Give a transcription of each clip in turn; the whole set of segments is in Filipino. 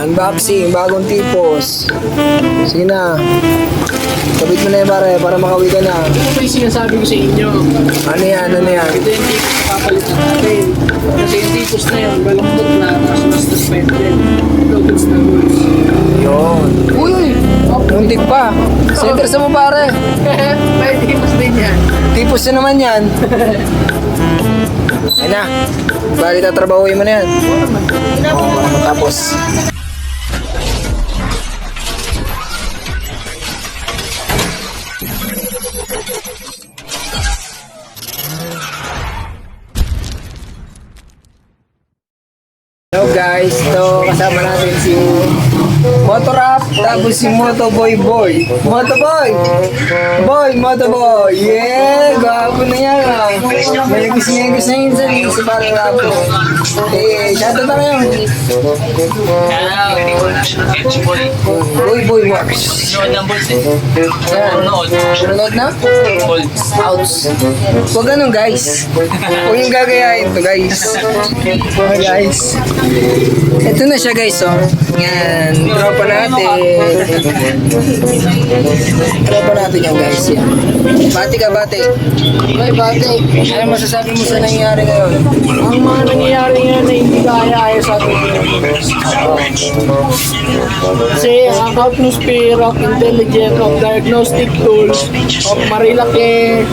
Unboxing, bagong tipos. Sige na. Kapit mo na yan pare, para makawi ka na. Ito ba yung sinasabi ko sa inyo? Ano yan, ano yan? Ito yung tipos na papalitan natin. Kasi yung tipos na yun, balaktot na, tapos mas suspended. Logos na goods. Yun. Uy! Muntik pa. Center sa mo pare. May tipos din yan. Tipos na naman yan. Ay na. Bali tatrabahuin mo na yan. Tapos. Hello guys, so kasama natin si Motorap, tapos si Motoboy Boy. Motoboy! Motoboy! Yeah! Gwapo na yan ah. May gusto niya sa parang rapo. Eh, shoutout na kayo. Boy Works. Ayan. Nanonood na? Outs. Huwag ganun guys. Huwag yung gagayahin to guys. Huwag guys. Ito na siya guys oh. Yan. Tropa natin. Tropa natin yan guys. Yan. Bati ka bati. May bate. Ano masasabi mo sa nangyayari ngayon? Ang mga nangyayari ngayon na hindi kaya sa atin. Kasi ang atmosphere of intelligent of diagnostic tools of Marilake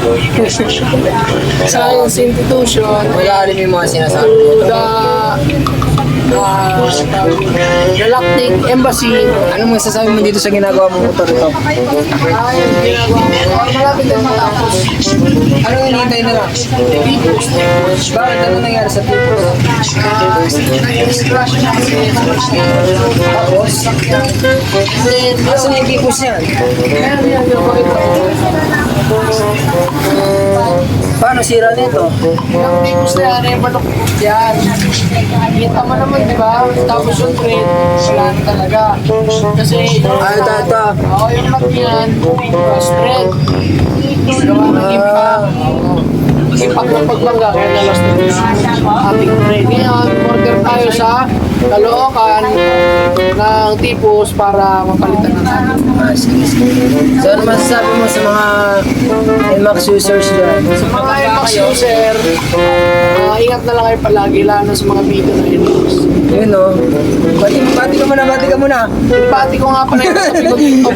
Science Institution Wala alam yung mga sinasabi. to the Galactic Embassy. Anong masasabi mo dito sa ginagawa mong motor ito? Ay, ginagawa ko. Malapit na matapos. Anong hinihintay na lang? Bakit ano nangyari sa tipos? Nag-crash na kasi. Tapos? Asan yung tipos niyan? Yan, bakit ako? Paano sira nito? Yung tipos na yan, yung balok yan. Kita mo naman, di ba? Tapos yung thread, wala na talaga. Kasi, Ito. oo, yung lock yan, cross thread. Gawa ng impact. Impact ng pagbangga, kaya nalas na ating thread. Ngayon, order tayo sa Caloocan ng tipos para mapalitan na natin. Sige. So ano masasabi mo sa mga NMAX users dyan? Sa mga NMAX user, ingat na lang kayo palagi, lalo sa mga video na NMAX. Yun o. Bati ka muna. Pati ko nga pala yung sabi ko dito.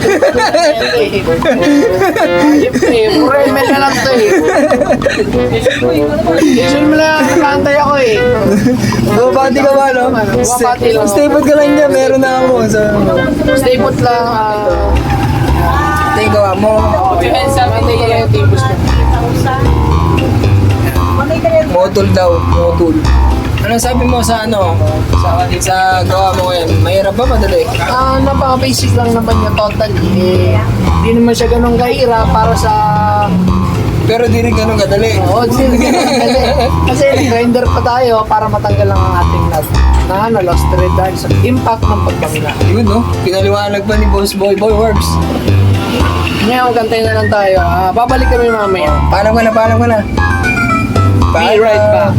Siyempre, puro email na lang to eh. Usually mo lang, nakantay ako eh. Bati ka ba no? Bumabati lang. Stay put ka lang dyan, meron na ako. So, Stay put lang. ito yung gawa mo. Mantay ko lang yung tipos ko. Motul daw, motul. Ano sabi mo sa ano? Sa gawa mo ngayon? Mahirap ba madali? Napaka-basic lang naman yung total. Hindi naman siya ganun kahirap para sa... Pero di rin ganun kadali. Oo, hindi ganun kadali. Kasi grinder pa tayo para matanggal lang ang ating nut na lost thread dahil sa impact ng pagbangga. Yun no? Pinaliwanag pa ni Boss Boy Works. Ngayon, gantay na lang tayo. Babalik kami mamaya. Paalam ka na. Be right back.